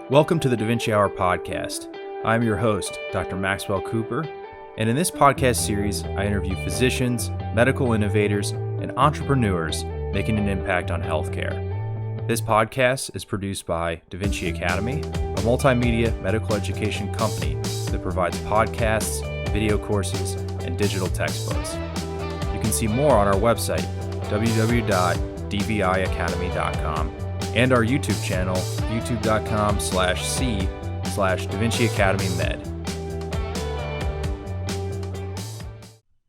Welcome to the DaVinci Hour podcast. I'm your host, Dr. Maxwell Cooper, and in this podcast series, I interview physicians, medical innovators, and entrepreneurs making an impact on healthcare. This podcast is produced by DaVinci Academy, a multimedia medical education company that provides podcasts, video courses, and digital textbooks. You can see more on our website, www.dviacademy.com, and our YouTube channel, youtube.com/c/DaVinci Academy Med.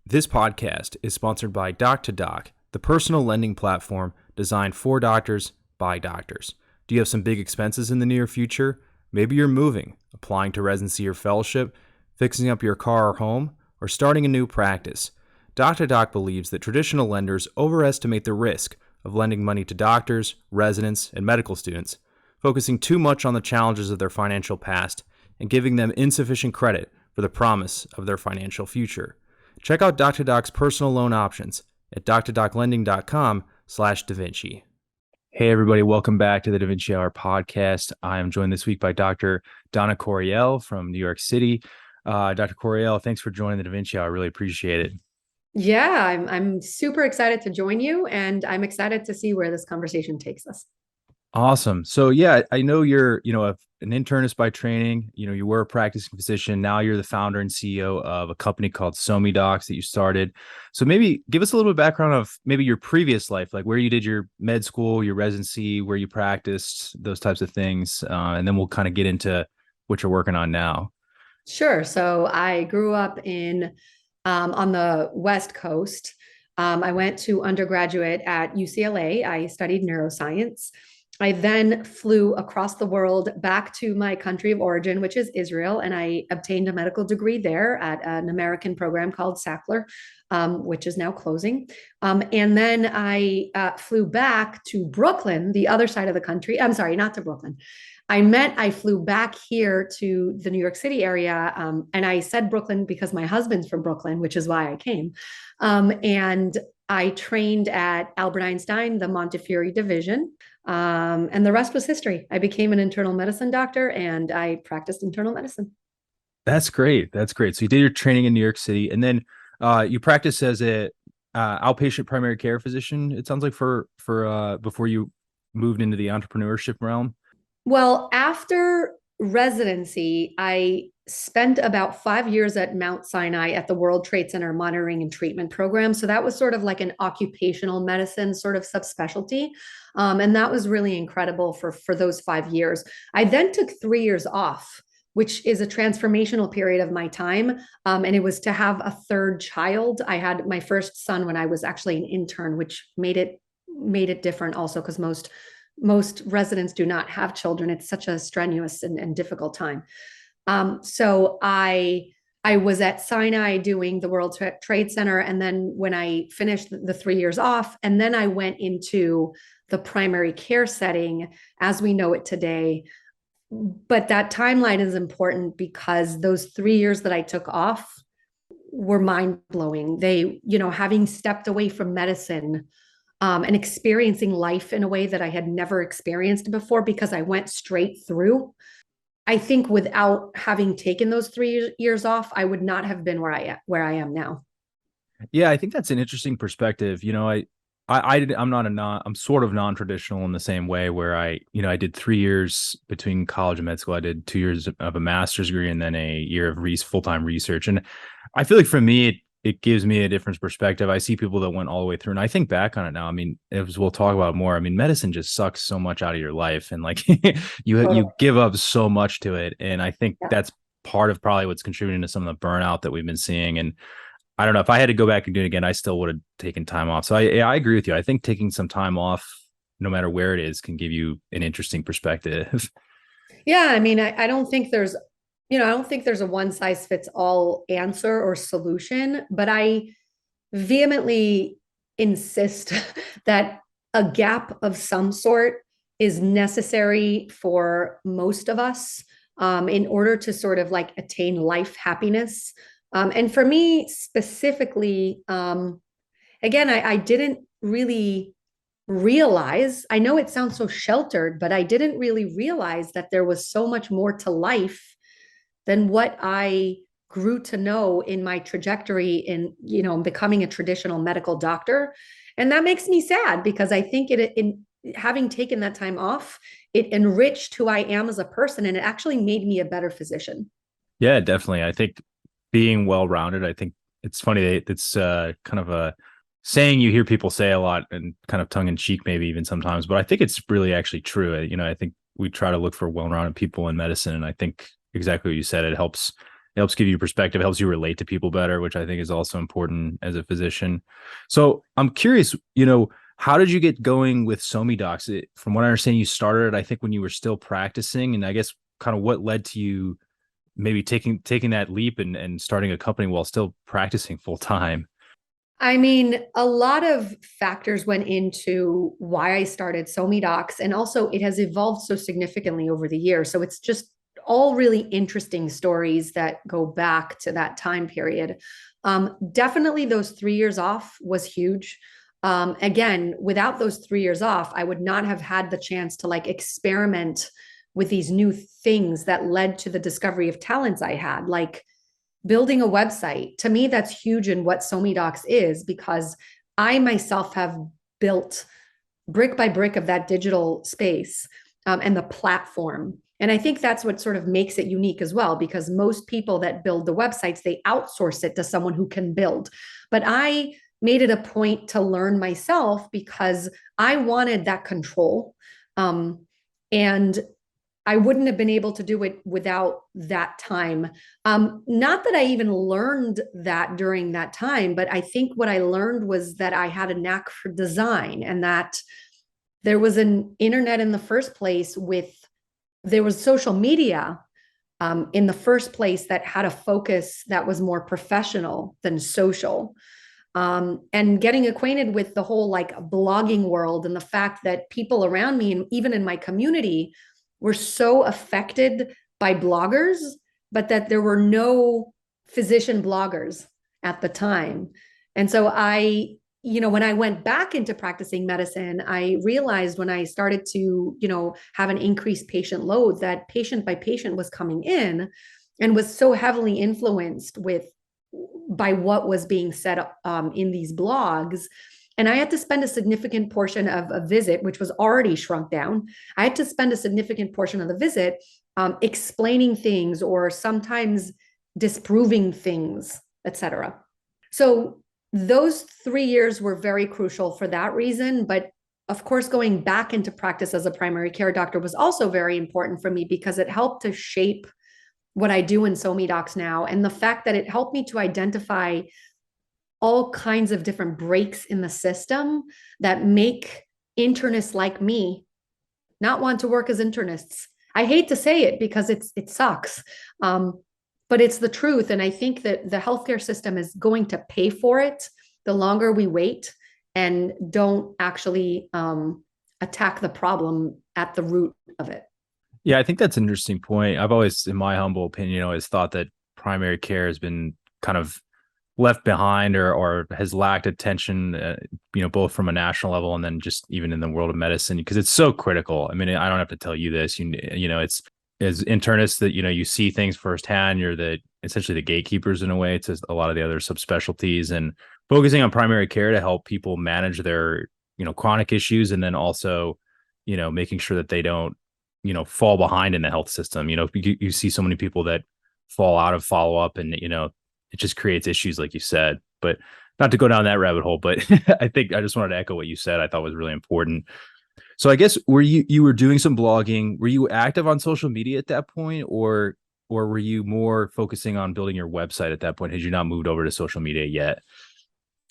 This podcast is sponsored by Doc2Doc, the personal lending platform designed for doctors by doctors. Do you have some big expenses in the near future? Maybe you're moving, applying to residency or fellowship, fixing up your car or home, or starting a new practice. Doc2Doc believes that traditional lenders overestimate the risk of lending money to doctors, residents, and medical students, focusing too much on the challenges of their financial past and giving them insufficient credit for the promise of their financial future. Check out Doc2Doc's personal loan options at doc2doclending.com/DaVinci. Hey everybody, welcome back to the DaVinci Hour podcast. I am joined this week by Dr. Donna Corriel from New York City. Dr. Corriel, thanks for joining the DaVinci Hour. I really appreciate it. Yeah, I'm super excited to join you, and I'm excited to see where this conversation takes us. Awesome. So yeah, I know you're, an internist by training. You were a practicing physician. Now you're the founder and CEO of a company called SoMeDocs that you started. So maybe give us a little bit of background of maybe your previous life, like where you did your med school, your residency, where you practiced, those types of things. And then we'll kind of get into what you're working on now. Sure. So I grew up on the West Coast. I went to undergraduate at UCLA. I studied neuroscience. I then flew across the world back to my country of origin, which is Israel, and I obtained a medical degree there at an American program called Sackler, which is now closing. And then I flew back to Brooklyn, the other side of the country. I'm sorry, not to Brooklyn. I flew back here to the New York City area. And I said Brooklyn because my husband's from Brooklyn, which is why I came. And I trained at Albert Einstein, the Montefiore division. And the rest was history. I became an internal medicine doctor and I practiced internal medicine. That's great. That's great. So you did your training in New York City, and then you practiced as a outpatient primary care physician. It sounds like for before you moved into the entrepreneurship realm. Well, after residency, I spent about 5 years at Mount Sinai at the World Trade Center monitoring and treatment program. So that was sort of like an occupational medicine sort of subspecialty. And that was really incredible for those 5 years. I then took 3 years off, which is a transformational period of my time. And it was to have a third child. I had my first son when I was actually an intern, which made it different also because most residents do not have children. It's such a strenuous and difficult time. So I was at Sinai doing the World Trade Center. And then when I finished the 3 years off, and then I went into the primary care setting as we know it today. But that timeline is important because those 3 years that I took off were mind-blowing. Having stepped away from medicine, and experiencing life in a way that I had never experienced before because I went straight through. I think without having taken those 3 years off, I would not have been where I am now. Yeah, I think that's an interesting perspective. I'm sort of non-traditional in the same way where I did 3 years between college and med school. I did 2 years of a master's degree and then a year of full-time research. And I feel like for me, it gives me a different perspective. I see people that went all the way through, and I think back on it now. I mean, as we'll talk about more, I mean, medicine just sucks so much out of your life, and like you give up so much to it. And I think that's part of probably what's contributing to some of the burnout that we've been seeing. And I don't know if I had to go back and do it again, I still would have taken time off. So I agree with you. I think taking some time off, no matter where it is, can give you an interesting perspective. Yeah, I mean, I don't think there's a one size fits all answer or solution, but I vehemently insist that a gap of some sort is necessary for most of us in order to sort of like attain life happiness. And for me specifically, again, I didn't really realize, I know it sounds so sheltered, but I didn't really realize that there was so much more to life than what I grew to know in my trajectory in, becoming a traditional medical doctor. And that makes me sad because I think in having taken that time off, it enriched who I am as a person, and it actually made me a better physician. Yeah, definitely. I think being well-rounded, I think it's funny that it's kind of a saying you hear people say a lot and kind of tongue in cheek, maybe even sometimes, but I think it's really actually true. I think we try to look for well-rounded people in medicine. And I think exactly what you said, it helps give you perspective, it helps you relate to people better, which I think is also important as a physician. So I'm curious, how did you get going with SoMeDocs? From what I understand, you started, I think, when you were still practicing, and I guess kind of what led to you maybe taking that leap and starting a company while still practicing full time. I mean, a lot of factors went into why I started SoMeDocs, and also it has evolved so significantly over the years. So it's just all really interesting stories that go back to that time period. Definitely, those 3 years off was huge. Again, without those 3 years off, I would not have had the chance to like experiment with these new things that led to the discovery of talents I had, like building a website. To me, that's huge in what SoMeDocs is, because I myself have built brick by brick of that digital space, and the platform. And I think that's what sort of makes it unique as well, because most people that build the websites, they outsource it to someone who can build. But I made it a point to learn myself because I wanted that control. And I wouldn't have been able to do it without that time. Not that I even learned that during that time, but I think what I learned was that I had a knack for design, and that there was an internet in the first place there was social media in the first place that had a focus that was more professional than social. And getting acquainted with the whole like blogging world, and the fact that people around me and even in my community were so affected by bloggers, but that there were no physician bloggers at the time. And so when I went back into practicing medicine, I realized when I started to, have an increased patient load, that patient by patient was coming in and was so heavily influenced by what was being said in these blogs. And I had to spend a significant portion of a visit, which was already shrunk down. I had to spend a significant portion of the visit explaining things, or sometimes disproving things, etc. So those 3 years were very crucial for that reason. But of course, going back into practice as a primary care doctor was also very important for me, because it helped to shape what I do in SoMeDocs now. And the fact that it helped me to identify all kinds of different breaks in the system that make internists like me not want to work as internists. I hate to say it because it sucks, but it's the truth. And I think that the healthcare system is going to pay for it the longer we wait and don't actually attack the problem at the root of it. Yeah, I think that's an interesting point. I've always, in my humble opinion, always thought that primary care has been kind of left behind, or has lacked attention, both from a national level and then just even in the world of medicine, because it's so critical. I mean, I don't have to tell you this, it's as internists that, you see things firsthand. You're essentially the gatekeepers in a way to a lot of the other subspecialties, and focusing on primary care to help people manage their, chronic issues. And then also, making sure that they don't, fall behind in the health system. You see so many people that fall out of follow-up, and, it just creates issues, like you said. But not to go down that rabbit hole, but I think I just wanted to echo what you said. I thought was really important. So I guess you were doing some blogging. Were you active on social media at that point, or were you more focusing on building your website at that point? Had you not moved over to social media yet?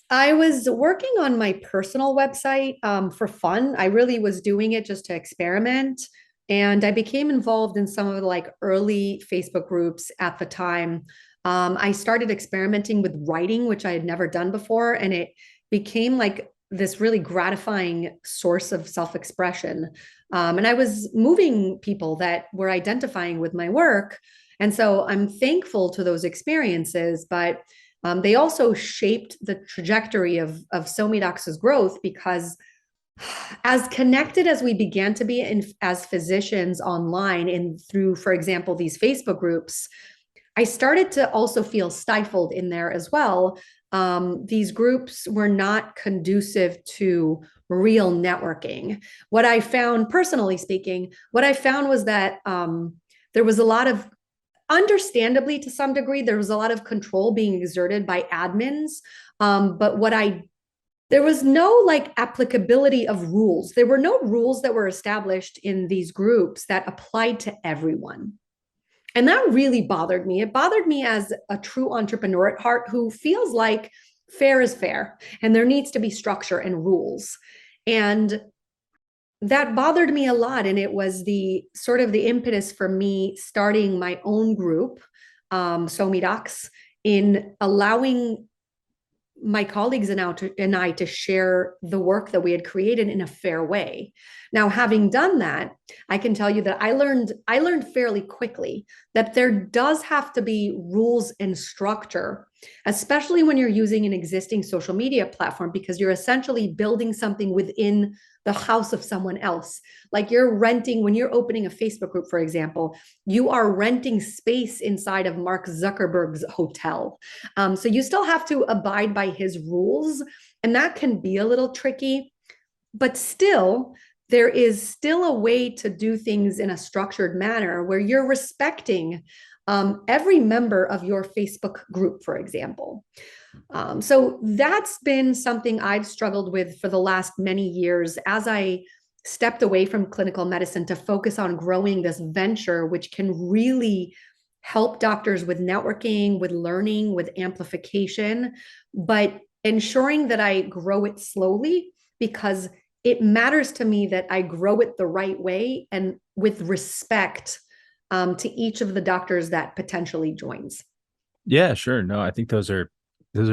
I was working on my personal website for fun. I really was doing it just to experiment. And I became involved in some of the like early Facebook groups at the time. I started experimenting with writing, which I had never done before. And it became like this really gratifying source of self-expression. And I was moving people that were identifying with my work. And so I'm thankful to those experiences, but they also shaped the trajectory of SoMeDocs' growth, because As connected as we began to be as physicians online and through, for example, these Facebook groups, I started to also feel stifled in there as well. These groups were not conducive to real networking. What I found, personally speaking, what I found was that there was a lot of, understandably to some degree, there was a lot of control being exerted by admins. But there was no like applicability of rules. There were no rules that were established in these groups that applied to everyone. And that really bothered me. It bothered me as a true entrepreneur at heart who feels like fair is fair and there needs to be structure and rules. And that bothered me a lot. And it was the sort of the impetus for me starting my own group, SoMeDocs, in allowing my colleagues and I to share the work that we had created in a fair way. Now, having done that, I can tell you that I learned fairly quickly that there does have to be rules and structure, especially when you're using an existing social media platform, because you're essentially building something within the house of someone else. Like you're renting, when you're opening a Facebook group, for example, you are renting space inside of Mark Zuckerberg's hotel. So you still have to abide by his rules, and that can be a little tricky, but still, there is still a way to do things in a structured manner where you're respecting every member of your Facebook group, for example. So that's been something I've struggled with for the last many years as I stepped away from clinical medicine to focus on growing this venture, which can really help doctors with networking, with learning, with amplification, but ensuring that I grow it slowly, because it matters to me that I grow it the right way and with respect to each of the doctors that potentially joins. Yeah, sure. No, I think those are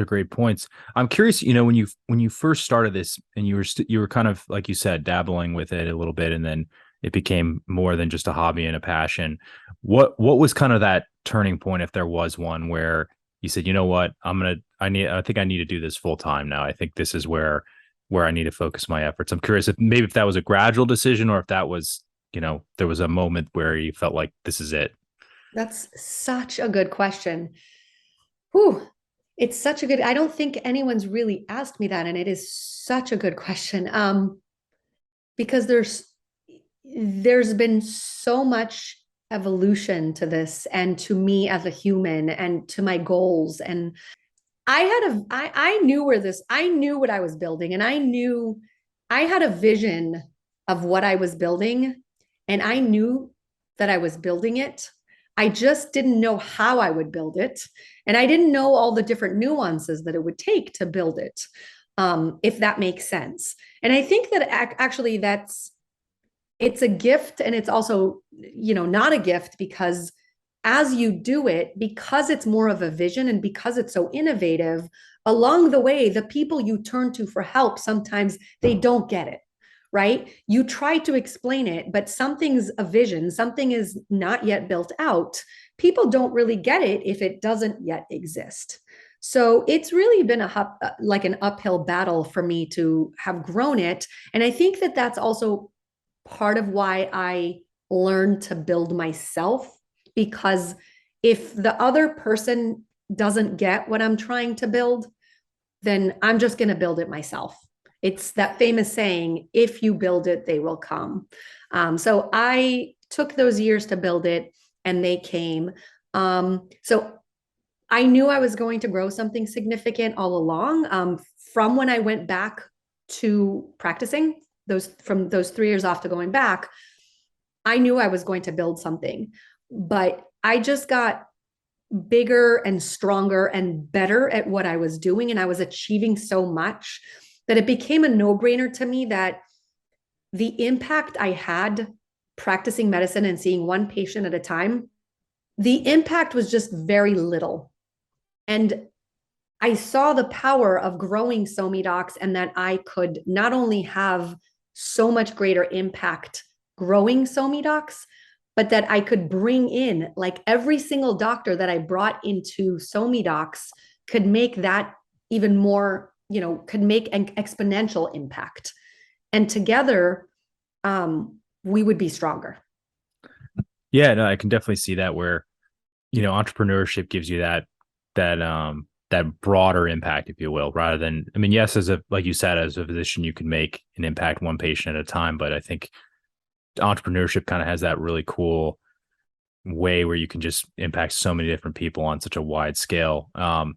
great points. I'm curious, you know, when you first started this and you were kind of like you said dabbling with it a little bit, and then it became more than just a hobby and a passion. What was kind of that turning point, if there was one, where you said, you know what, I think I need to do this full time now. I think this is where I need to focus my efforts. I'm curious if that was a gradual decision, or if that was, you know, there was a moment where you felt like this is it. That's such a good question. Whew. It's such a good, I don't think anyone's really asked me that. And it is such a good question. Because there's been so much evolution to this and to me as a human and to my goals. And I knew I knew what I was building, and I knew I had a vision of what I was building, and I knew that I was building it. I just didn't know how I would build it. And I didn't know all the different nuances that it would take to build it, if that makes sense. And I think that actually it's a gift, and it's also, you know, not a gift, because as you do it, because it's more of a vision and because it's so innovative, along the way, the people you turn to for help, sometimes they don't get it, right? You try to explain it, but something's a vision, something is not yet built out. People don't really get it if it doesn't yet exist. So it's really been like an uphill battle for me to have grown it. And I think that that's also part of why I learned to build myself, because if the other person doesn't get what I'm trying to build, then I'm just going to build it myself. It's that famous saying, if you build it, they will come. So I took those years to build it, and they came. So I knew I was going to grow something significant all along. From when I went back to practicing, from those 3 years off to going back, I knew I was going to build something, but I just got bigger and stronger and better at what I was doing. And I was achieving so much that it became a no-brainer to me that the impact I had practicing medicine and seeing one patient at a time, the impact was just very little. And I saw the power of growing SoMeDocs, and that I could not only have so much greater impact growing SoMeDocs, but that I could bring in, like, every single doctor that I brought into SoMeDocs could make that even more, you know, could make an exponential impact. And together, we would be stronger. Yeah, no, I can definitely see that where, entrepreneurship gives you that broader impact, if you will, rather than, I mean, yes, like you said, as a physician, you can make an impact one patient at a time, but I think entrepreneurship kind of has that really cool way where you can just impact so many different people on such a wide scale. I'm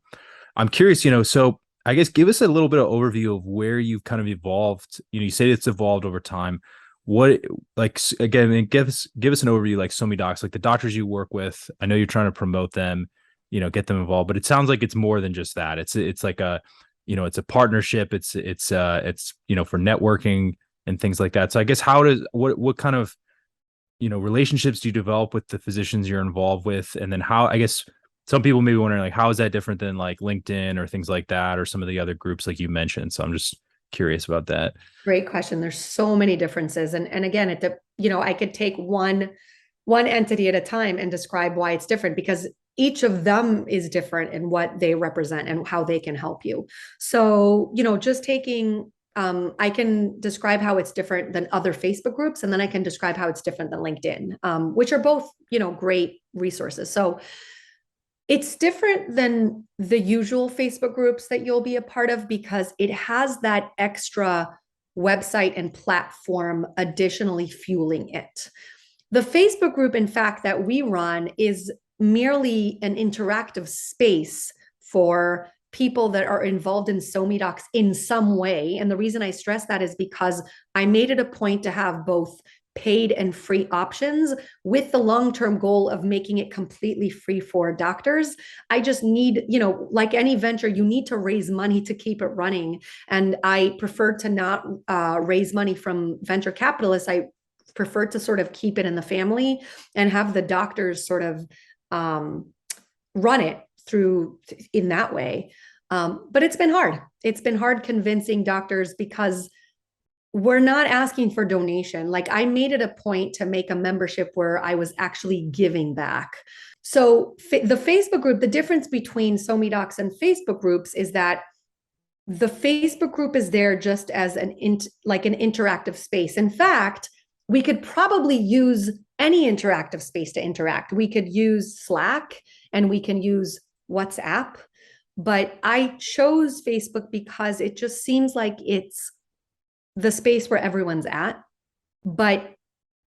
curious, so I guess give us a little bit of overview of where you've kind of evolved. You say it's evolved over time. What, like, again, I mean, give us an overview, like SoMeDocs, like the doctors you work with. I know you're trying to promote them, get them involved, but it sounds like it's more than just that. It's like it's a partnership. It's for networking and things like that. So I guess what kind of relationships do you develop with the physicians you're involved with? And then how, I guess some people may be wondering, like, how is that different than like LinkedIn or things like that, or some of the other groups like you mentioned? So I'm just curious about that. Great question. There's so many differences. And again, I could take one entity at a time and describe why it's different, because each of them is different in what they represent and how they can help you. So, just taking I can describe how it's different than other Facebook groups, and then I can describe how it's different than LinkedIn, which are both, great resources. So it's different than the usual Facebook groups that you'll be a part of because it has that extra website and platform additionally fueling it. The Facebook group, in fact, that we run is merely an interactive space for people that are involved in SoMeDocs in some way. And the reason I stress that is because I made it a point to have both paid and free options with the long-term goal of making it completely free for doctors. I just need, like any venture, you need to raise money to keep it running. And I prefer to not raise money from venture capitalists. I prefer to sort of keep it in the family and have the doctors sort of run it through in that way. But it's been hard. It's been hard convincing doctors because we're not asking for donation. Like, I made it a point to make a membership where I was actually giving back. So the Facebook group, the difference between SoMeDocs and Facebook groups is that the Facebook group is there just as an interactive space. In fact, we could probably use any interactive space to interact. We could use Slack and we can use WhatsApp, but I chose Facebook because it just seems like it's the space where everyone's at. But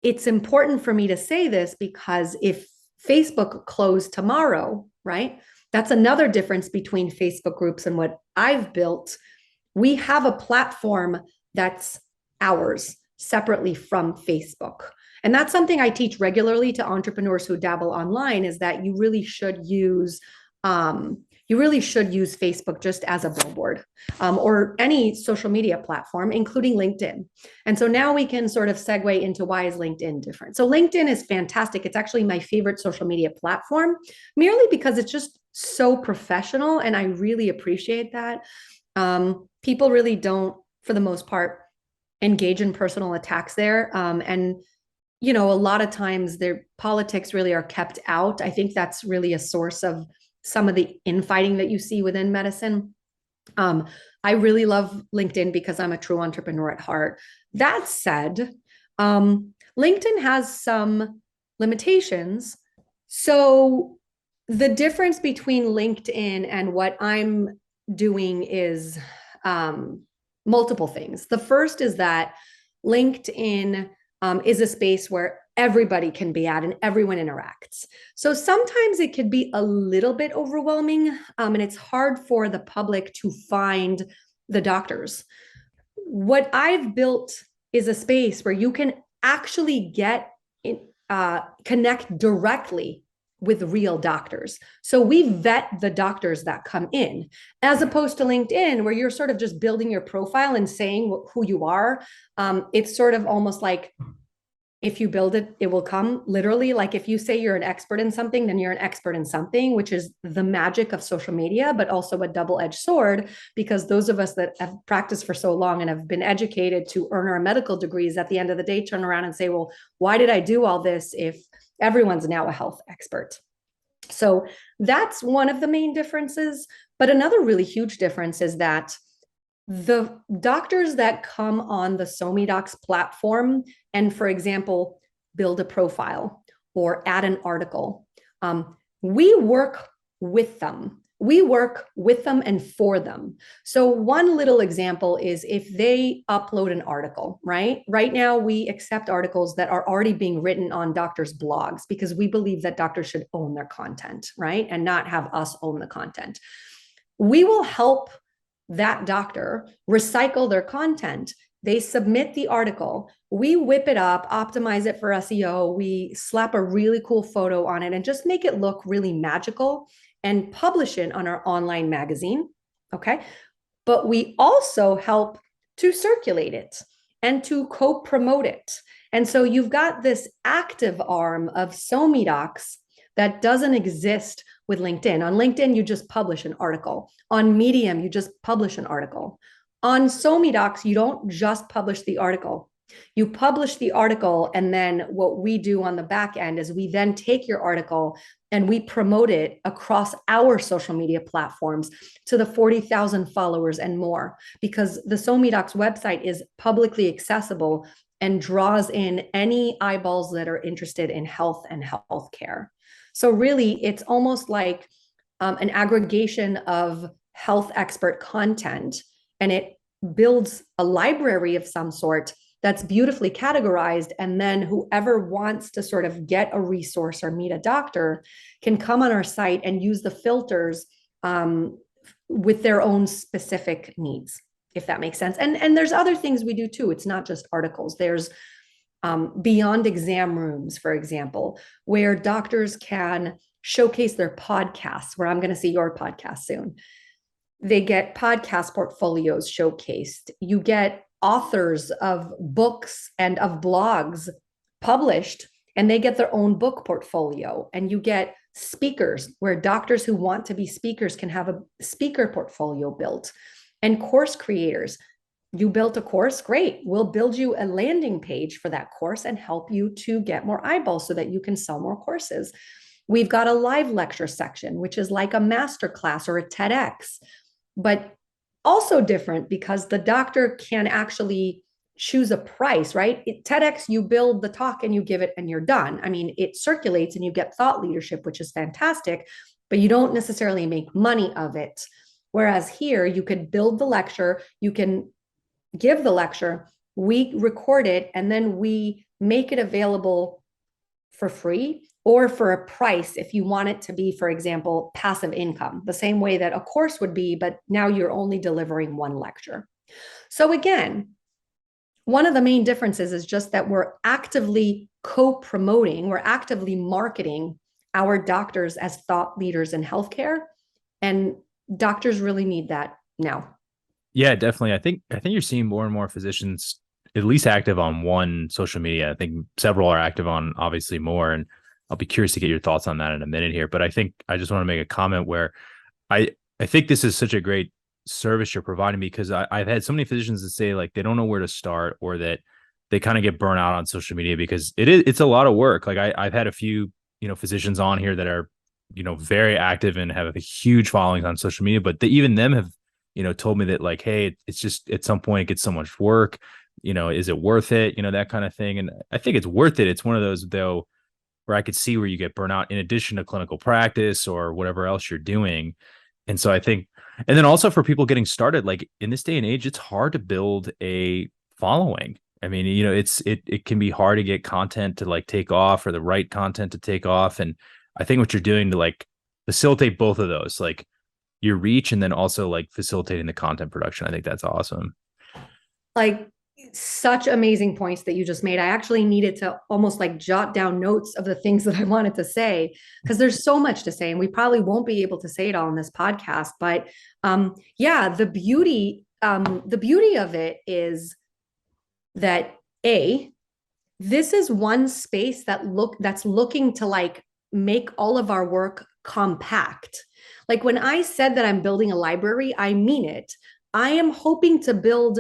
it's important for me to say this because if Facebook closed tomorrow, right? That's another difference between Facebook groups and what I've built. We have a platform that's ours separately from Facebook. And that's something I teach regularly to entrepreneurs who dabble online, is that you really should use Facebook just as a billboard, or any social media platform, including LinkedIn. And so now we can sort of segue into why is LinkedIn different. So LinkedIn is fantastic. It's actually my favorite social media platform, merely because it's just so professional, and I really appreciate that. People really don't, for the most part, engage in personal attacks there. And a lot of times their politics really are kept out. I think that's really a source of some of the infighting that you see within medicine. I really love LinkedIn because I'm a true entrepreneur at heart. That said, LinkedIn has some limitations. So the difference between LinkedIn and what I'm doing is multiple things. The first is that LinkedIn is a space where everybody can be at and everyone interacts. So sometimes it could be a little bit overwhelming, and it's hard for the public to find the doctors. What I've built is a space where you can actually connect directly with real doctors. So we vet the doctors that come in, as opposed to LinkedIn, where you're sort of just building your profile and saying who you are. It's sort of almost like, if you build it, it will come, literally. Like, if you say you're an expert in something, then you're an expert in something, which is the magic of social media, but also a double-edged sword, because those of us that have practiced for so long and have been educated to earn our medical degrees, at the end of the day, turn around and say, well, why did I do all this if everyone's now a health expert? So that's one of the main differences. But another really huge difference is that The doctors that come on the SoMeDocs platform and, for example, build a profile or add an article, we work with them. We work with them and for them. So one little example is if they upload an article, right? Right now, we accept articles that are already being written on doctors' blogs because we believe that doctors should own their content, right? And not have us own the content. We will help that doctor recycle their content. They submit the article. We whip it up, optimize it for SEO. We slap a really cool photo on it and just make it look really magical and publish it on our online magazine. Okay. But we also help to circulate it and to co-promote it. And so you've got this active arm of SoMeDocs that doesn't exist with LinkedIn. On LinkedIn, you just publish an article. On Medium, you just publish an article. On SoMeDocs, you don't just publish the article. You publish the article, and then what we do on the back end is we then take your article and we promote it across our social media platforms to the 40,000 followers and more, because the SoMeDocs website is publicly accessible and draws in any eyeballs that are interested in health and healthcare. So really, it's almost like an aggregation of health expert content, and it builds a library of some sort that's beautifully categorized. And then whoever wants to sort of get a resource or meet a doctor can come on our site and use the filters with their own specific needs, if that makes sense. And there's other things we do too. It's not just articles. There's beyond exam rooms, for example, where doctors can showcase their podcasts, where I'm going to see your podcast soon. They get podcast portfolios showcased. You get authors of books and of blogs published, and they get their own book portfolio. And you get speakers, where doctors who want to be speakers can have a speaker portfolio built. And course creators. You built a course, great. We'll build you a landing page for that course and help you to get more eyeballs so that you can sell more courses. We've got a live lecture section, which is like a masterclass or a TEDx, but also different because the doctor can actually choose a price, right? TEDx, you build the talk and you give it and you're done. I mean, it circulates and you get thought leadership, which is fantastic, but you don't necessarily make money of it. Whereas here, you could build the lecture, you can give the lecture, we record it, and then we make it available for free or for a price if you want it to be, for example, passive income, the same way that a course would be, but now you're only delivering one lecture. So again, one of the main differences is just that we're actively co-promoting, we're actively marketing our doctors as thought leaders in healthcare, and doctors really need that now. Yeah, definitely. I think you're seeing more and more physicians at least active on one social media. I think several are active on obviously more, and I'll be curious to get your thoughts on that in a minute here. But I think I just want to make a comment where I think this is such a great service you're providing, because I've had so many physicians that say like they don't know where to start, or that they kind of get burnt out on social media because it's a lot of work. Like I've had a few, physicians on here that are, very active and have a huge followings on social media, but even them have, told me that like, hey, it's just at some point it gets so much work, is it worth it? That kind of thing. And I think it's worth it. It's one of those though, where I could see where you get burnout in addition to clinical practice or whatever else you're doing. And so I think, and then also for people getting started, like in this day and age, it's hard to build a following. I mean, it can be hard to get content to like take off, or the right content to take off. And I think what you're doing to like facilitate both of those, like your reach and then also like facilitating the content production, I think that's awesome. Like, such amazing points that you just made. I actually needed to almost like jot down notes of the things that I wanted to say, because there's so much to say, and we probably won't be able to say it all in this podcast. But yeah, the beauty of it is that this is one space that's looking to like make all of our work compact. Like when I said that I'm building a library, I mean it. I am hoping to build,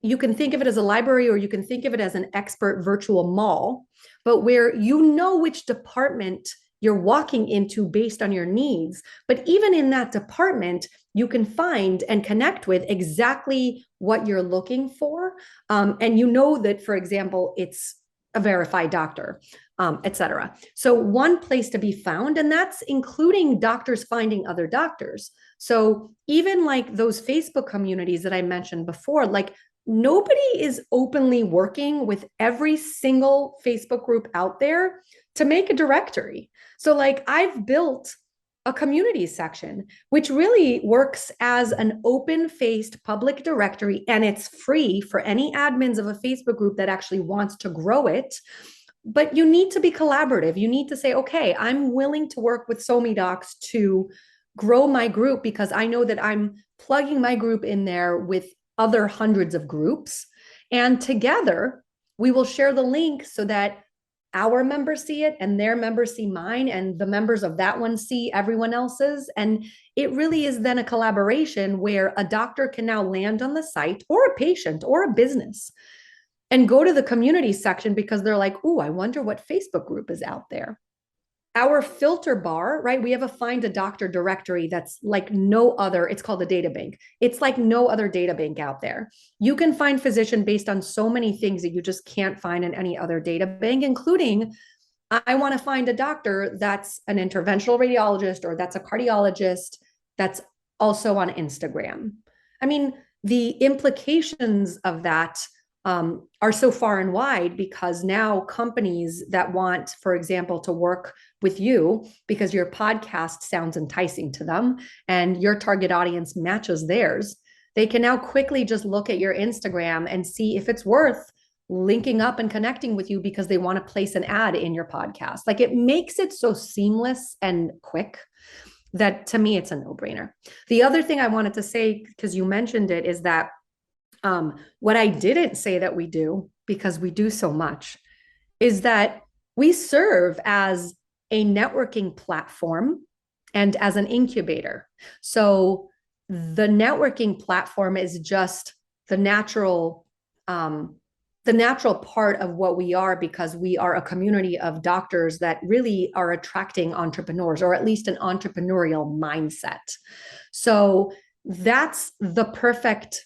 you can think of it as a library, or you can think of it as an expert virtual mall, but where you know which department you're walking into based on your needs. But even in that department, you can find and connect with exactly what you're looking for. And you know that, for example, it's a verified doctor, et cetera. So one place to be found, and that's including doctors finding other doctors. So even like those Facebook communities that I mentioned before, like nobody is openly working with every single Facebook group out there to make a directory. So like I've built a community section, which really works as an open-faced public directory, and it's free for any admins of a Facebook group that actually wants to grow it. But you need to be collaborative. You need to say, okay, I'm willing to work with SoMeDocs to grow my group because I know that I'm plugging my group in there with other hundreds of groups. And together, we will share the link so that our members see it and their members see mine, and the members of that one see everyone else's. And it really is then a collaboration where a doctor can now land on the site, or a patient or a business, and go to the community section because they're like, oh, I wonder what Facebook group is out there. Our filter bar, right? We have a find a doctor directory that's like no other. It's called a data bank. It's like no other data bank out there. You can find physician based on so many things that you just can't find in any other data bank, including I want to find a doctor that's an interventional radiologist or that's a cardiologist that's also on Instagram. I mean, the implications of that are so far and wide, because now companies that want, for example, to work with you because your podcast sounds enticing to them and your target audience matches theirs, they can now quickly just look at your Instagram and see if it's worth linking up and connecting with you because they want to place an ad in your podcast. Like, it makes it so seamless and quick that to me, it's a no-brainer. The other thing I wanted to say, because you mentioned it, is that what I didn't say that we do, because we do so much, is that we serve as a networking platform and as an incubator. So the networking platform is just the natural part of what we are, because we are a community of doctors that really are attracting entrepreneurs, or at least an entrepreneurial mindset. So that's the perfect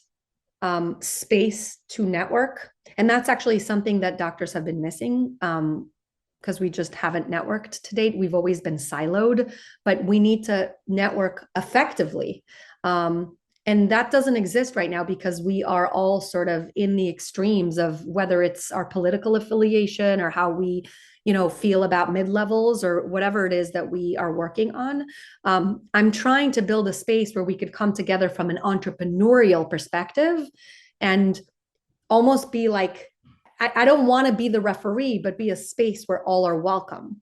space to network. And that's actually something that doctors have been missing, because we just haven't networked to date. We've always been siloed, but we need to network effectively. And that doesn't exist right now because we are all sort of in the extremes of whether it's our political affiliation or how we, feel about mid-levels or whatever it is that we are working on. I'm trying to build a space where we could come together from an entrepreneurial perspective and almost be like, I don't want to be the referee, but be a space where all are welcome.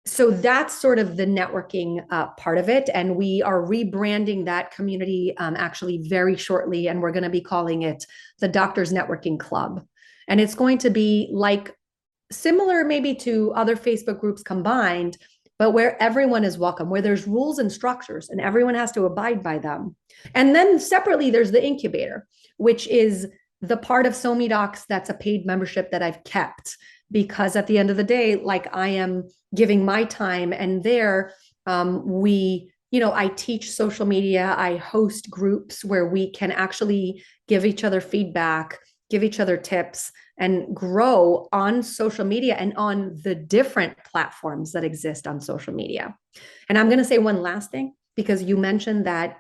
So that's sort of the networking part of it. And we are rebranding that community actually very shortly. And we're going to be calling it the Doctors Networking Club. And it's going to be like similar maybe to other Facebook groups combined, but where everyone is welcome, where there's rules and structures and everyone has to abide by them. And then separately, there's the incubator, which is the part of SoMeDocs that's a paid membership that I've kept, because at the end of the day, like, I am giving my time, and there I teach social media, I host groups where we can actually give each other feedback, give each other tips, and grow on social media and on the different platforms that exist on social media. And I'm going to say one last thing, because you mentioned that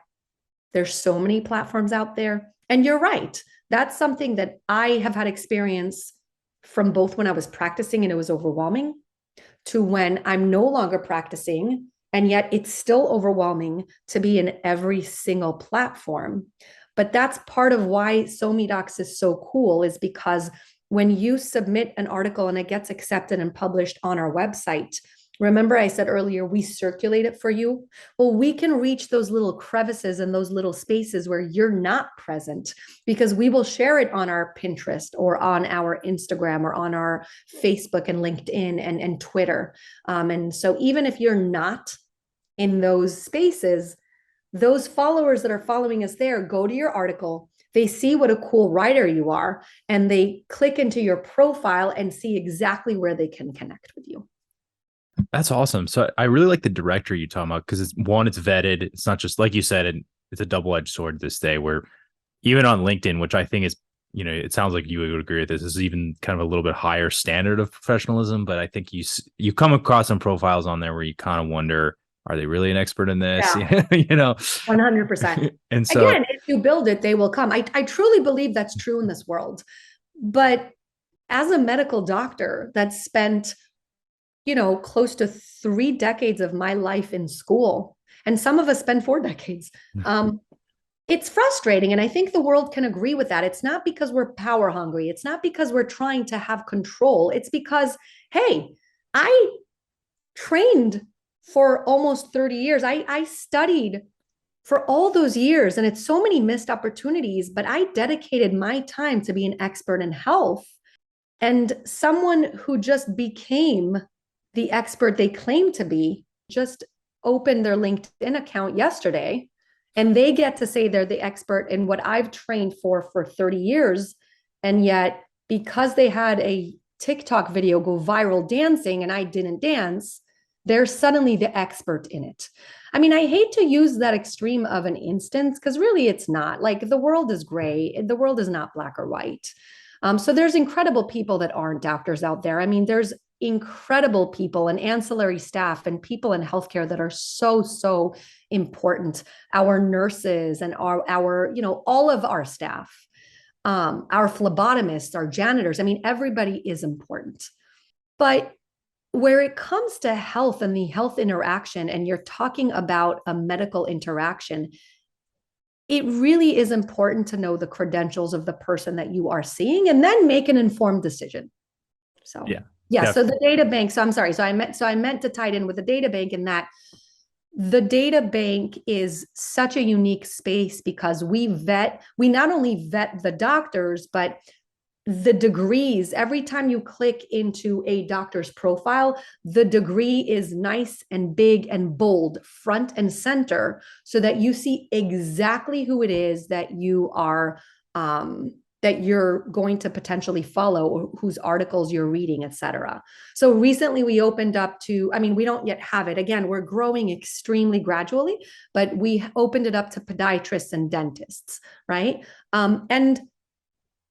there's so many platforms out there. And you're right. That's something that I have had experience from, both when I was practicing and it was overwhelming, to when I'm no longer practicing, and yet it's still overwhelming to be in every single platform. But that's part of why SoMeDocs is so cool, is because when you submit an article and it gets accepted and published on our website, remember I said earlier, we circulate it for you. Well, we can reach those little crevices and those little spaces where you're not present, because we will share it on our Pinterest or on our Instagram or on our Facebook and LinkedIn and Twitter. And so even if you're not in those spaces, those followers that are following us there go to your article, they see what a cool writer you are, and they click into your profile and see exactly where they can connect with you. That's awesome. So I really like the directory you talking about because it's vetted. It's not just like you said, and it's a double-edged sword this day where even on LinkedIn, which I think is, it sounds like you would agree with this, is even kind of a little bit higher standard of professionalism. But I think you come across some profiles on there where you kind of wonder, are they really an expert in this? Yeah, 100%. And so Again, if you build it, they will come. I truly believe that's true in this world. But as a medical doctor that spent, close to 3 decades of my life in school, and some of us spend 4 decades, it's frustrating. And I think the world can agree with that. It's not because we're power hungry. It's not because we're trying to have control. It's because, hey, I trained for almost 30 years. I studied for all those years, and it's so many missed opportunities, but I dedicated my time to be an expert in health. And someone who just became the expert they claim to be just opened their LinkedIn account yesterday, and they get to say they're the expert in what I've trained for 30 years. And yet, because they had a TikTok video go viral dancing and I didn't dance, they're suddenly the expert in it. I mean, I hate to use that extreme of an instance because really it's not. Like, the world is gray, the world is not black or white. So there's incredible people that aren't doctors out there. I mean, there's incredible people and ancillary staff and people in healthcare that are so important. Our nurses and our all of our staff, our phlebotomists, our janitors. I mean, everybody is important. But where it comes to health and the health interaction, and you're talking about a medical interaction, it really is important to know the credentials of the person that you are seeing and then make an informed decision. So yeah. So the data bank. So I'm sorry. So I meant to tie it in with the data bank, in that the data bank is such a unique space because we not only vet the doctors, but the degrees. Every time you click into a doctor's profile, the degree is nice and big and bold, front and center, so that you see exactly who it is that you are, that you're going to potentially follow, or whose articles you're reading, etc. So recently we opened up to, I mean, we don't yet have it. Again, we're growing extremely gradually, but we opened it up to podiatrists and dentists, right? And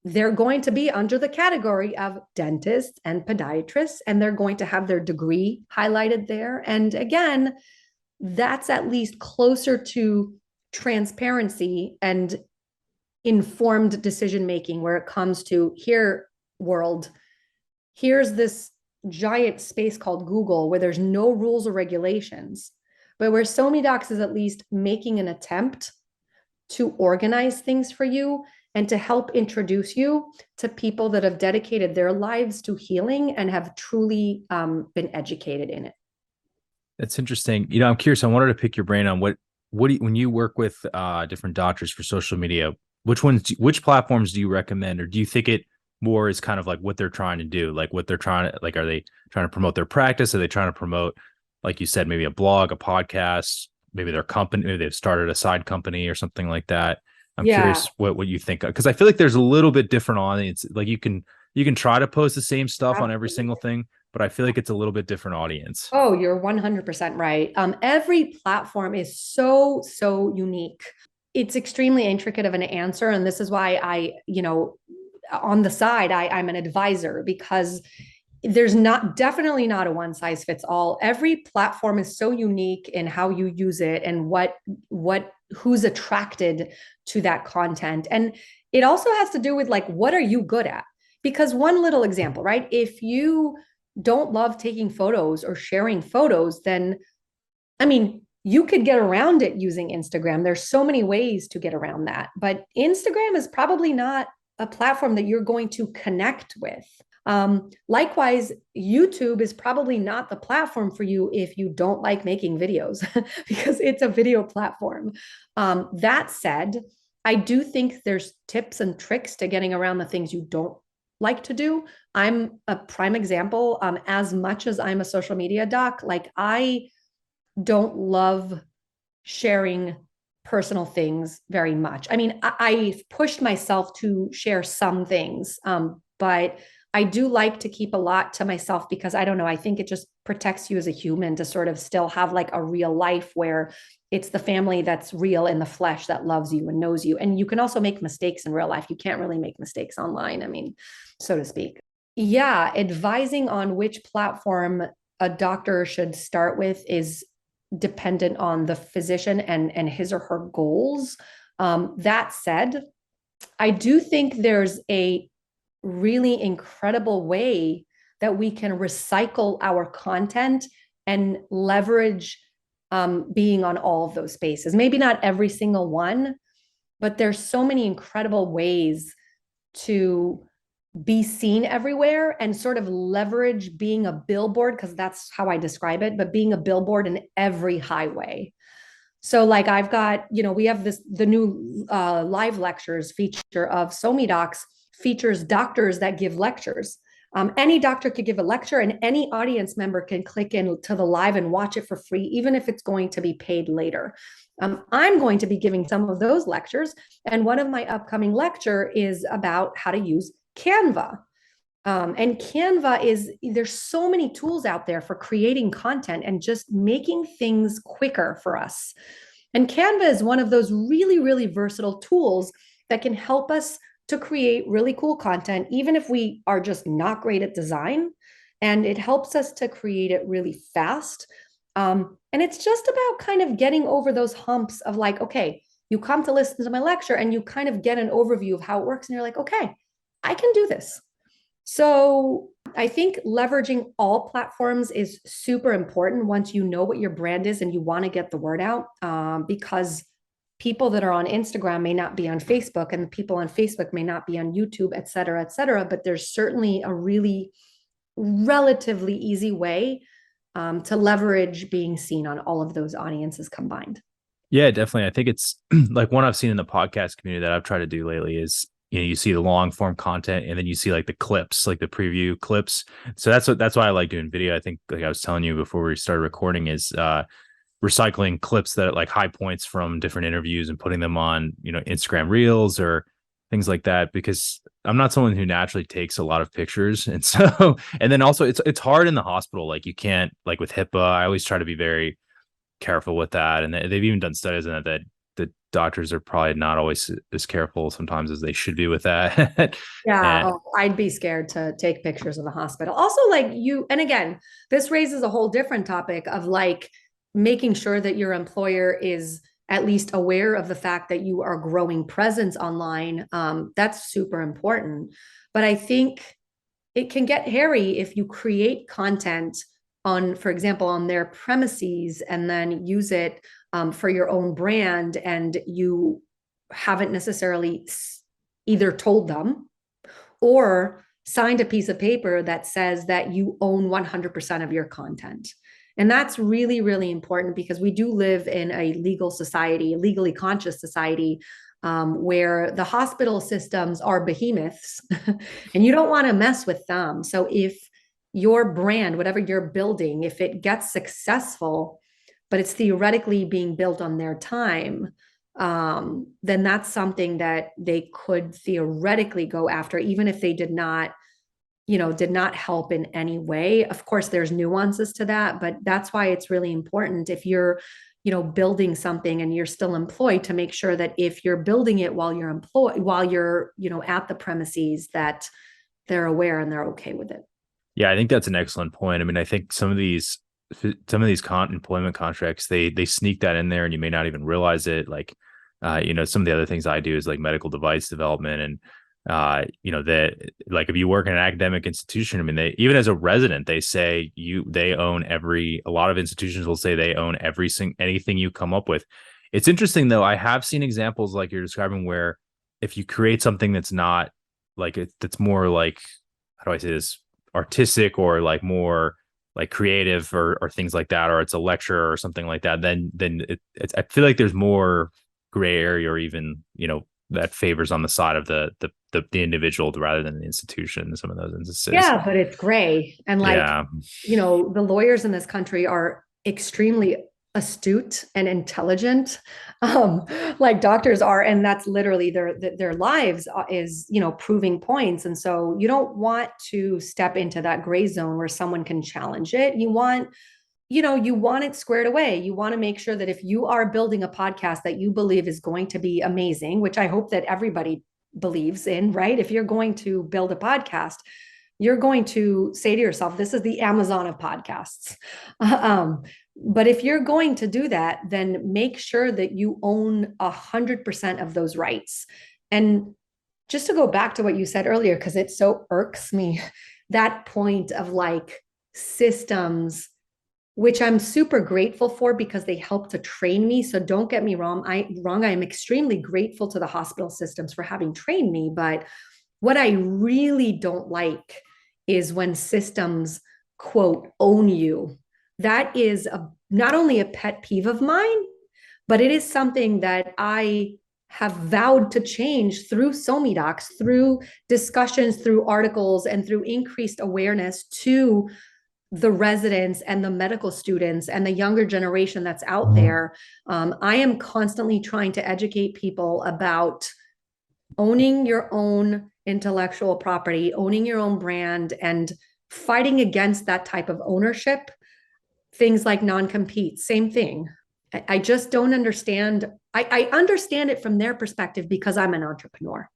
they're going to be under the category of dentists and podiatrists, and they're going to have their degree highlighted there. And again, that's at least closer to transparency and informed decision-making, where it comes to, here, world, here's this giant space called Google where there's no rules or regulations, but where SoMeDocs is at least making an attempt to organize things for you and to help introduce you to people that have dedicated their lives to healing and have truly been educated in it. That's interesting. I'm curious. I wanted to pick your brain on when you work with different doctors for social media, which platforms do you recommend, or do you think it more is kind of like what they're trying to do, like what they're trying to, like, are they trying to promote their practice? Are they trying to promote, like you said, maybe a blog, a podcast, maybe their company, maybe they've started a side company or something like that? I'm curious what you think, because I feel like there's a little bit different audience. Like you can try to post the same stuff on every single thing, but I feel like it's a little bit different audience. Oh, you're 100% right. Every platform is so unique. It's extremely intricate of an answer, and this is why I, on the side, I'm an advisor, because there's definitely not a one size fits all. Every platform is so unique in how you use it and who's attracted to that content. And it also has to do with, like, what are you good at? Because one little example, right? If you don't love taking photos or sharing photos, then, I mean, you could get around it using Instagram. There's so many ways to get around that, but Instagram is probably not a platform that you're going to connect with. Likewise, YouTube is probably not the platform for you if you don't like making videos, because it's a video platform. That said, I do think there's tips and tricks to getting around the things you don't like to do. I'm a prime example. As much as I'm a social media doc, like, I don't love sharing personal things very much. I mean, I've pushed myself to share some things, but I do like to keep a lot to myself, because I don't know, I think it just protects you as a human to sort of still have like a real life where it's the family that's real in the flesh that loves you and knows you. And you can also make mistakes in real life. You can't really make mistakes online, I mean, so to speak. Yeah, advising on which platform a doctor should start with is dependent on the physician and his or her goals. That said, I do think there's a really incredible way that we can recycle our content and leverage being on all of those spaces. Maybe not every single one, but there's so many incredible ways to be seen everywhere and sort of leverage being a billboard, because that's how I describe it, but being a billboard in every highway. So like I've got, we have the new live lectures feature of SoMeDocs features doctors that give lectures. Any doctor could give a lecture and any audience member can click into the live and watch it for free, even if it's going to be paid later. I'm going to be giving some of those lectures. And one of my upcoming lecture is about how to use Canva. And Canva there's so many tools out there for creating content and just making things quicker for us. And Canva is one of those really, really versatile tools that can help us to create really cool content, even if we are just not great at design. And it helps us to create it really fast. And it's just about kind of getting over those humps of like, okay, you come to listen to my lecture and you kind of get an overview of how it works. And you're like, okay, I can do this. So I think leveraging all platforms is super important once you know what your brand is and you want to get the word out, because people that are on Instagram may not be on Facebook and the people on Facebook may not be on YouTube, et cetera, but there's certainly a really relatively easy way to leverage being seen on all of those audiences combined. Yeah, definitely. I think it's like one I've seen in the podcast community that I've tried to do lately is, you see the long form content and then you see like the clips, like the preview clips. So that's why I like doing video. I think like I was telling you before we started recording is recycling clips that like high points from different interviews and putting them on, Instagram reels or things like that, because I'm not someone who naturally takes a lot of pictures. And so, and then also it's hard in the hospital. Like you can't, like with HIPAA, I always try to be very careful with that. And they've even done studies on that the doctors are probably not always as careful sometimes as they should be with that. Yeah, I'd be scared to take pictures of the hospital. Also, like and again, this raises a whole different topic of like making sure that your employer is at least aware of the fact that you are growing presence online. That's super important. But I think it can get hairy if you create content on, for example, on their premises and then use it for your own brand, and you haven't necessarily either told them or signed a piece of paper that says that you own 100% of your content. And that's really, really important because we do live in a legal society, a legally conscious society, where the hospital systems are behemoths and you don't want to mess with them. So if your brand, whatever you're building, if it gets successful, but it's theoretically being built on their time, then that's something that they could theoretically go after, even if they did not help in any way. Of course, there's nuances to that, but that's why it's really important if you're, building something and you're still employed, to make sure that if you're building it while you're employed, while you're, at the premises, that they're aware and they're okay with it. Yeah, I think that's an excellent point. I mean, I think some of these employment contracts, they sneak that in there and you may not even realize it. Like, some of the other things I do is like medical device development. And, that like if you work in an academic institution, I mean, they, even as a resident, they say they own a lot of institutions will say they own anything you come up with. It's interesting though. I have seen examples like you're describing where if you create something that's not like that's more like, how do I say this, artistic or like more like creative or things like that, or it's a lecture or something like that, then I feel like there's more gray area, or even that favors on the side of the individual rather than the institution in some of those instances. Yeah, but it's gray. And like, yeah. the lawyers in this country are extremely astute and intelligent, um, like doctors are, and that's literally their lives is, proving points. And so you don't want to step into that gray zone where someone can challenge it. You want it squared away. You want to make sure that if you are building a podcast that you believe is going to be amazing, which I hope that everybody believes in, right? If you're going to build a podcast, you're going to say to yourself, this is the Amazon of podcasts. Um, but if you're going to do that, then make sure that you own 100% of those rights. And just to go back to what you said earlier, because it so irks me, that point of like systems, which I'm super grateful for because they help to train me. So don't get me wrong. I am extremely grateful to the hospital systems for having trained me. But what I really don't like is when systems, quote, own you. That is not only a pet peeve of mine, but it is something that I have vowed to change through SoMeDocs, through discussions, through articles, and through increased awareness to the residents and the medical students and the younger generation that's out there. I am constantly trying to educate people about owning your own intellectual property, owning your own brand, and fighting against that type of ownership. Things like non-compete, same thing. I just don't understand. I understand it from their perspective because I'm an entrepreneur.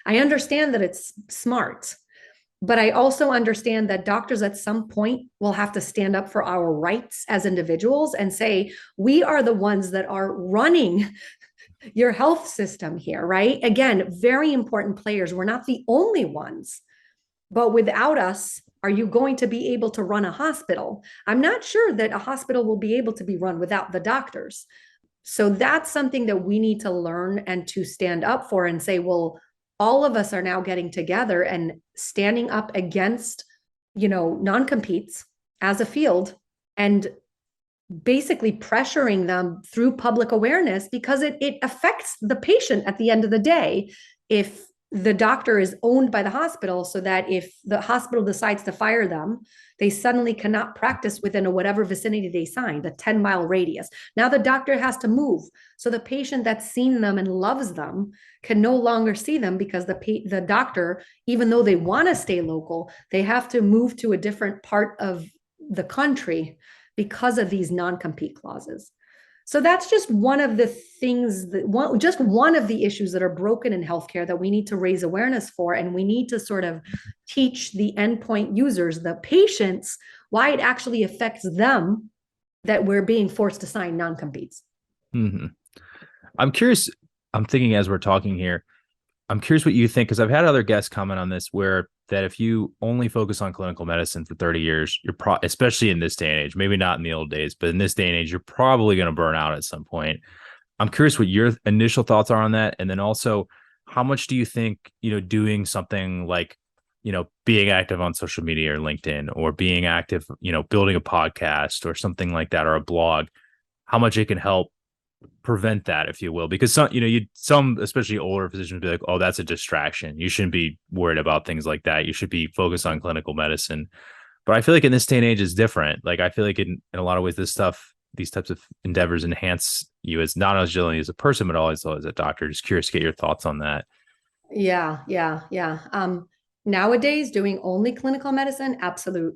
I understand that it's smart, but I also understand that doctors at some point will have to stand up for our rights as individuals and say, we are the ones that are running your health system here, right? Again, very important players. We're not the only ones, but without us, are you going to be able to run a hospital? I'm not sure that a hospital will be able to be run without the doctors. So that's something that we need to learn and to stand up for and say, well, all of us are now getting together and standing up against, non-competes as a field and basically pressuring them through public awareness, because it affects the patient at the end of the day. If the doctor is owned by the hospital, so that if the hospital decides to fire them, they suddenly cannot practice within a whatever vicinity they signed, a 10-mile radius. Now the doctor has to move. So the patient that's seen them and loves them can no longer see them because the doctor, even though they want to stay local, they have to move to a different part of the country because of these non-compete clauses. So that's just one of the things just one of the issues that are broken in healthcare that we need to raise awareness for. And we need to sort of teach the endpoint users, the patients, why it actually affects them that we're being forced to sign non-competes. Mm-hmm. I'm curious. I'm thinking as we're talking here, I'm curious what you think, because I've had other guests comment on this, where that if you only focus on clinical medicine for 30 years, especially in this day and age, maybe not in the old days, but in this day and age, you're probably going to burn out at some point. I'm curious what your initial thoughts are on that. And then also, how much do you think, doing something like, being active on social media or LinkedIn, or being active, building a podcast or something like that, or a blog, how much it can help prevent that, if you will? Because some especially older physicians be like, oh, that's a distraction, you shouldn't be worried about things like that, you should be focused on clinical medicine. But I feel like in this day and age is different. Like, I feel like in a lot of ways these types of endeavors enhance you as not only as a person but also as a doctor. Just curious to get your thoughts on that. Yeah. Nowadays, doing only clinical medicine, absolute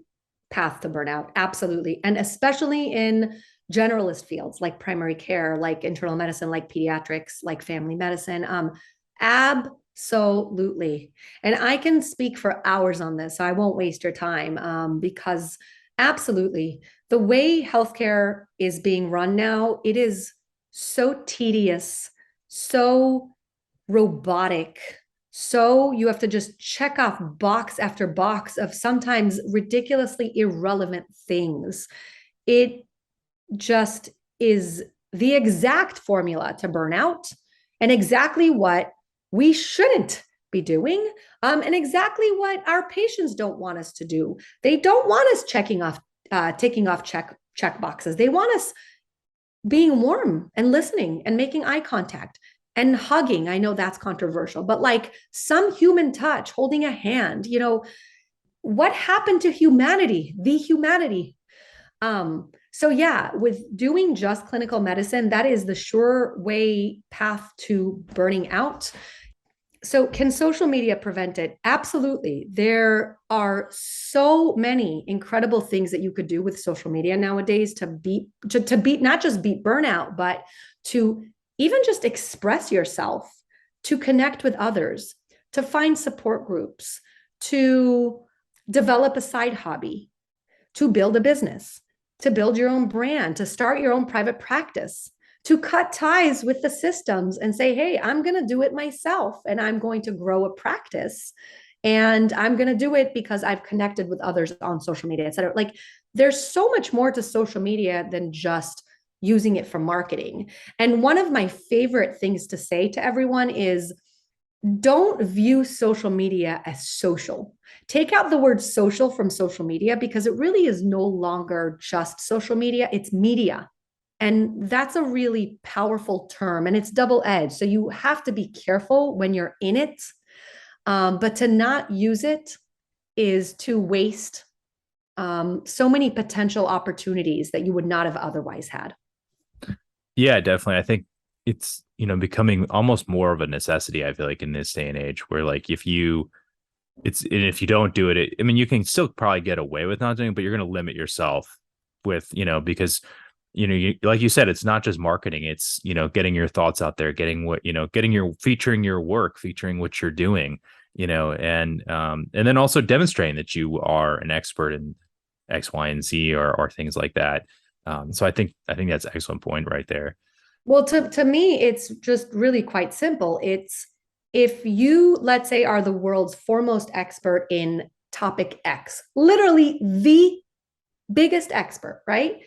path to burnout, absolutely. And especially in generalist fields like primary care, like internal medicine, like pediatrics, like family medicine. Absolutely. And I can speak for hours on this, so I won't waste your time, because absolutely, the way healthcare is being run now, it is so tedious, so robotic. So you have to just check off box after box of sometimes ridiculously irrelevant things. It just is the exact formula to burnout, and exactly what we shouldn't be doing, and exactly what our patients don't want us to do. They don't want us taking off check boxes. They want us being warm and listening and making eye contact and hugging. I know that's controversial, but like some human touch, holding a hand, what happened to humanity, the humanity? So yeah, with doing just clinical medicine, that is the sure way path to burning out. So can social media prevent it? Absolutely. There are so many incredible things that you could do with social media nowadays to beat not just beat burnout, but to even just express yourself, to connect with others, to find support groups, to develop a side hobby, to build a business, to build your own brand, to start your own private practice, to cut ties with the systems and say, hey, I'm going to do it myself and I'm going to grow a practice. And I'm going to do it because I've connected with others on social media, et cetera. Like there's so much more to social media than just using it for marketing. And one of my favorite things to say to everyone is don't view social media as social. Take out the word social from social media because it really is no longer just social media, it's media. And that's a really powerful term and it's double edged. So you have to be careful when you're in it. But to not use it is to waste so many potential opportunities that you would not have otherwise had. Yeah, definitely. I think it's, becoming almost more of a necessity, I feel like, in this day and age where like and if you don't do it, I mean, you can still probably get away with not doing it, but you're going to limit yourself with, because, like you said, it's not just marketing. It's, getting your thoughts out there, getting what, featuring your work, featuring what you're doing, and then also demonstrating that you are an expert in X, Y, and Z or things like that. So I think that's an excellent point right there. Well, to me, it's just really quite simple. It's if you, let's say, are the world's foremost expert in topic X, literally the biggest expert, right?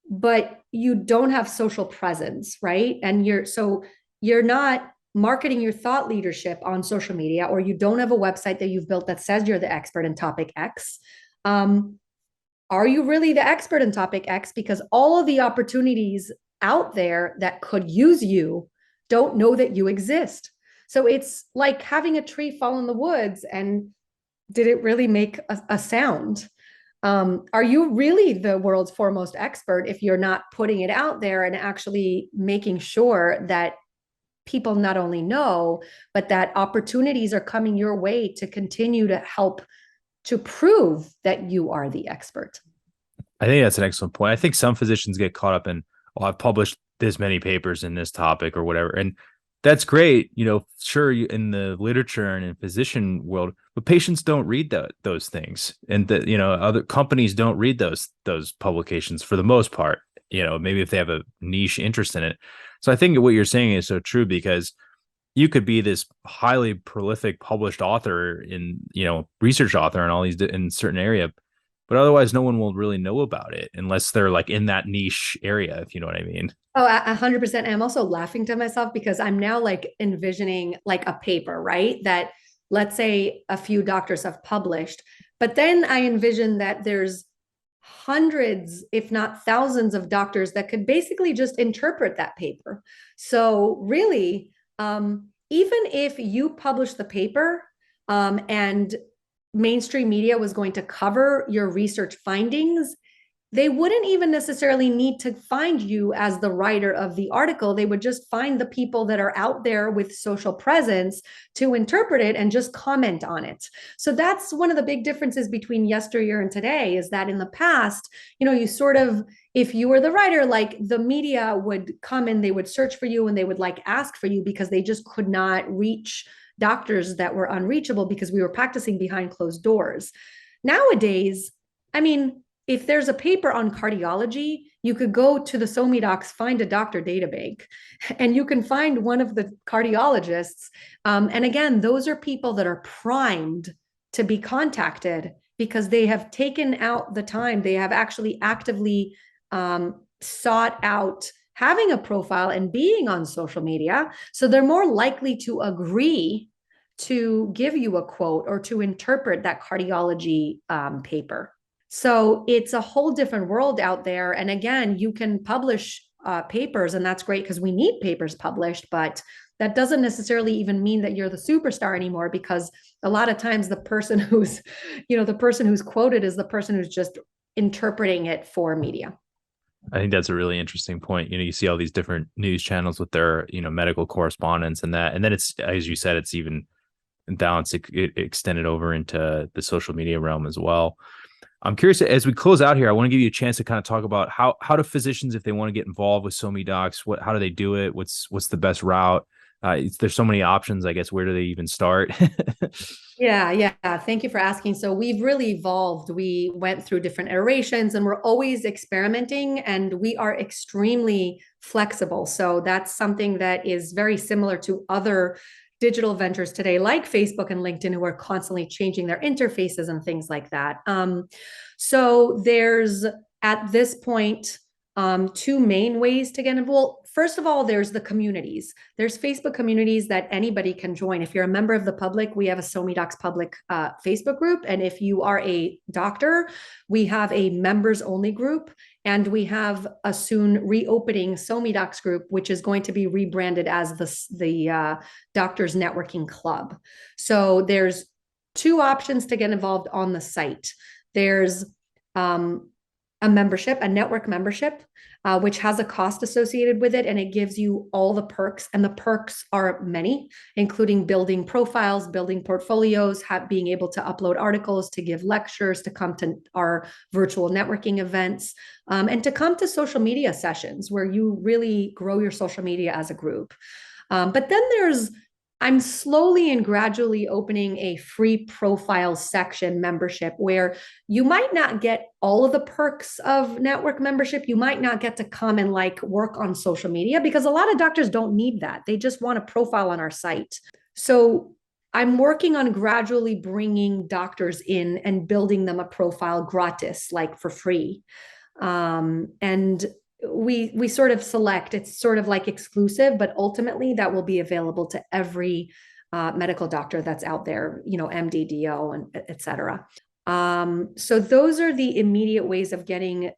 But you don't have social presence, right? And you're not marketing your thought leadership on social media, or you don't have a website that you've built that says you're the expert in topic X. Um, are you really the expert in topic X? Because all of the opportunities out there that could use you don't know that you exist. So it's like having a tree fall in the woods and did it really make a sound? Are you really the world's foremost expert if you're not putting it out there and actually making sure that people not only know, but that opportunities are coming your way to continue to help to prove that you are the expert? I think that's an excellent point. I think some physicians get caught up in, oh, I've published this many papers in this topic or whatever. And that's great, sure, in the literature and in physician world, but patients don't read those things. And other companies don't read those publications for the most part, maybe if they have a niche interest in it. So I think what you're saying is so true because you could be this highly prolific published author in, research author in all these in certain area, but otherwise no one will really know about it unless they're like in that niche area, if you know what I mean. Oh, 100%. I'm also laughing to myself because I'm now like envisioning like a paper, right? That let's say a few doctors have published, but then I envision that there's hundreds, if not thousands of doctors that could basically just interpret that paper. So really, even if you publish the paper, and mainstream media was going to cover your research findings, they wouldn't even necessarily need to find you as the writer of the article. They would just find the people that are out there with social presence to interpret it and just comment on it. So that's one of the big differences between yesteryear and today is that in the past, you sort of, if you were the writer, like the media would come and they would search for you and they would like ask for you because they just could not reach doctors that were unreachable because we were practicing behind closed doors. Nowadays, I mean, if there's a paper on cardiology, you could go to the SoMeDocs, find a doctor data bank, and you can find one of the cardiologists. And again, those are people that are primed to be contacted because they have taken out the time. They have actually actively sought out having a profile and being on social media. So they're more likely to agree to give you a quote or to interpret that cardiology paper. So it's a whole different world out there. And again, you can publish papers, and that's great because we need papers published, but that doesn't necessarily even mean that you're the superstar anymore because a lot of times the person who's quoted is the person who's just interpreting it for media. I think that's a really interesting point. You see all these different news channels with their, medical correspondence and then it's, as you said, it's even down, it extended over into the social media realm as well. I'm curious, as we close out here, I want to give you a chance to kind of talk about how do physicians, if they want to get involved with SoMeDocs, how do they do it? What's the best route? There's so many options, I guess. Where do they even start? Yeah. Thank you for asking. So we've really evolved. We went through different iterations and we're always experimenting, and we are extremely flexible. So that's something that is very similar to other digital ventures today, like Facebook and LinkedIn, who are constantly changing their interfaces and things like that. So there's at this point two main ways to get involved. First of all, there's the communities. There's Facebook communities that anybody can join. If you're a member of the public, we have a SoMeDocs public Facebook group. And if you are a doctor, we have a members only group. And we have a soon reopening SoMeDocs group, which is going to be rebranded as the Doctors Networking Club. So there's two options to get involved on the site. There's a membership, a network membership, which has a cost associated with it, and it gives you all the perks. And the perks are many, including building profiles, building portfolios, being able to upload articles, to give lectures, to come to our virtual networking events, and to come to social media sessions where you really grow your social media as a group. But then I'm slowly and gradually opening a free profile section membership where you might not get all of the perks of network membership. You might not get to come and work on social media, because a lot of doctors don't need that. They just want a profile on our site. So I'm working on gradually bringing doctors in and building them a profile gratis, for free. And we sort of select, it's sort of exclusive, but ultimately that will be available to every medical doctor that's out there, MD, DO, and et cetera. So those are the immediate ways of getting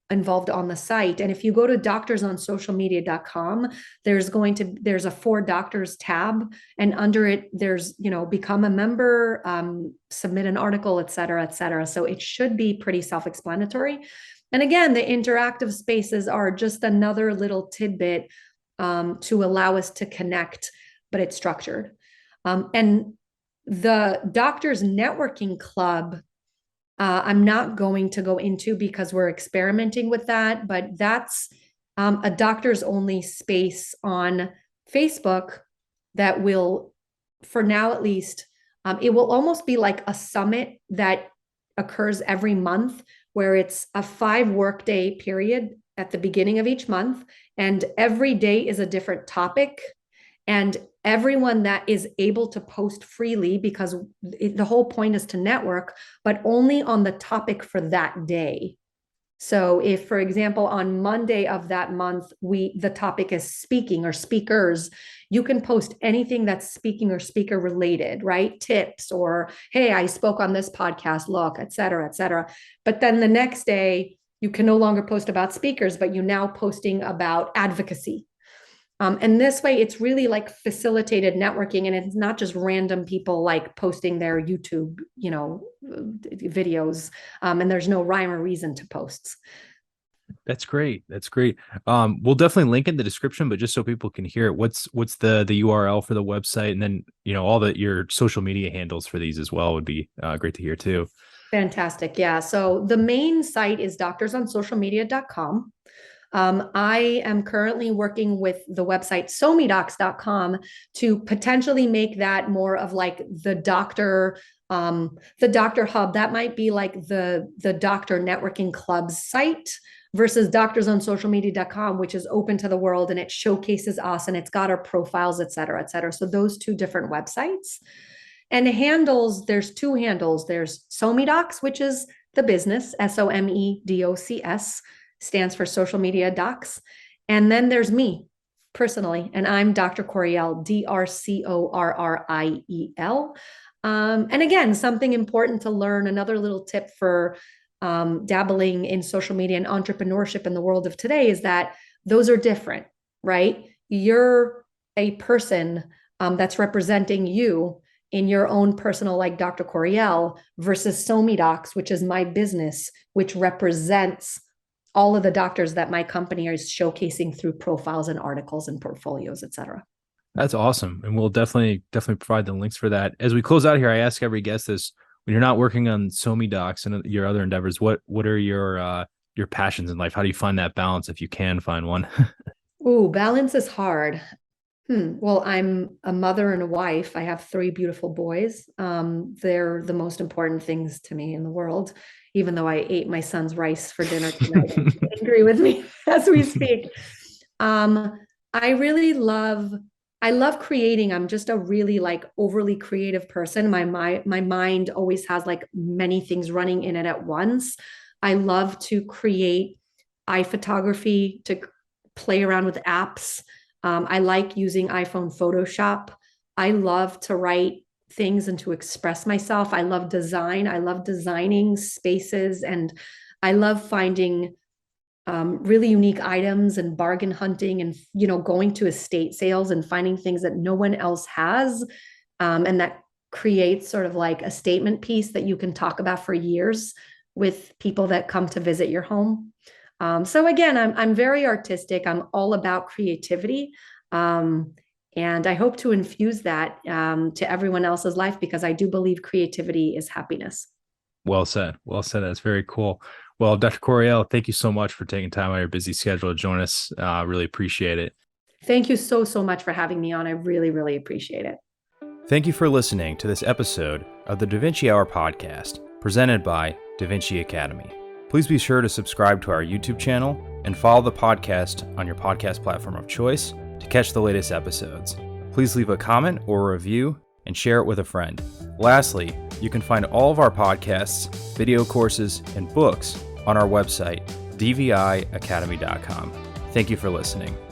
involved on the site. And if you go to doctorsonsocialmedia.com, there's a For Doctors tab, and under it, there's, become a member, submit an article, et cetera, et cetera. So it should be pretty self-explanatory. And again, the interactive spaces are just another little tidbit to allow us to connect, but it's structured. And the Doctors Networking Club, I'm not going to go into because we're experimenting with that, but that's a doctors only space on Facebook that will, for now at least, it will almost be like a summit that occurs every month, where it's a 5-workday period at the beginning of each month, and every day is a different topic. And everyone that is able to post freely, because the whole point is to network, but only on the topic for that day. So if, for example, on Monday of that month, the topic is speaking or speakers, you can post anything that's speaking or speaker related, right? Tips, or, hey, I spoke on this podcast, look, et cetera, et cetera. But then the next day, you can no longer post about speakers, but you're now posting about advocacy. And this way, it's really facilitated networking, and it's not just random people posting their YouTube, videos, and there's no rhyme or reason to posts. That's great. That's great. We'll definitely link in the description, but just so people can hear it, what's the URL for the website, and then all your social media handles for these as well would be great to hear too. Fantastic. Yeah. So the main site is doctorsonsocialmedia.com. I am currently working with the website SoMeDocs.com to potentially make that more of the doctor hub. That might be the doctor networking club's site versus doctorsonsocialmedia.com, which is open to the world, and it showcases us, and it's got our profiles, et cetera, et cetera. So those two different websites. And handles, there's two handles. There's SoMeDocs, which is the business, SoMeDocs, stands for social media docs. And then there's me personally, and I'm Dr. Corriel, Drcorriel. And again, something important to learn, another little tip for dabbling in social media and entrepreneurship in the world of today, is that those are different, right? You're a person that's representing you, in your own personal, like Dr. Corriel, versus SoMeDocs, which is my business, which represents all of the doctors that my company is showcasing through profiles and articles and portfolios, et cetera. That's awesome. And we'll definitely provide the links for that. As we close out here, I ask every guest this: when you're not working on SoMeDocs and your other endeavors, what are your passions in life? How do you find that balance if you can find one? Ooh, balance is hard. Well, I'm a mother and a wife. I have 3 beautiful boys. They're the most important things to me in the world, even though I ate my son's rice for dinner tonight. He's angry with me as we speak. I really love creating. I'm just a really like overly creative person. My mind always has like many things running in it at once. I love to create eye photography, to play around with apps. I like using iPhone Photoshop. I love to write things and to express myself. I love design. I love designing spaces, and I love finding really unique items and bargain hunting, and going to estate sales and finding things that no one else has, and that creates sort of like a statement piece that you can talk about for years with people that come to visit your home. So again, I'm very artistic. I'm all about creativity. And I hope to infuse that to everyone else's life, because I do believe creativity is happiness. Well said. Well said. That's very cool. Well, Dr. Corriel, thank you so much for taking time out of your busy schedule to join us. Really appreciate it. Thank you so much for having me on. I really, really appreciate it. Thank you for listening to this episode of the DaVinci Hour podcast, presented by DaVinci Academy. Please be sure to subscribe to our YouTube channel and follow the podcast on your podcast platform of choice to catch the latest episodes. Please leave a comment or a review and share it with a friend. Lastly, you can find all of our podcasts, video courses, and books on our website, dviacademy.com. Thank you for listening.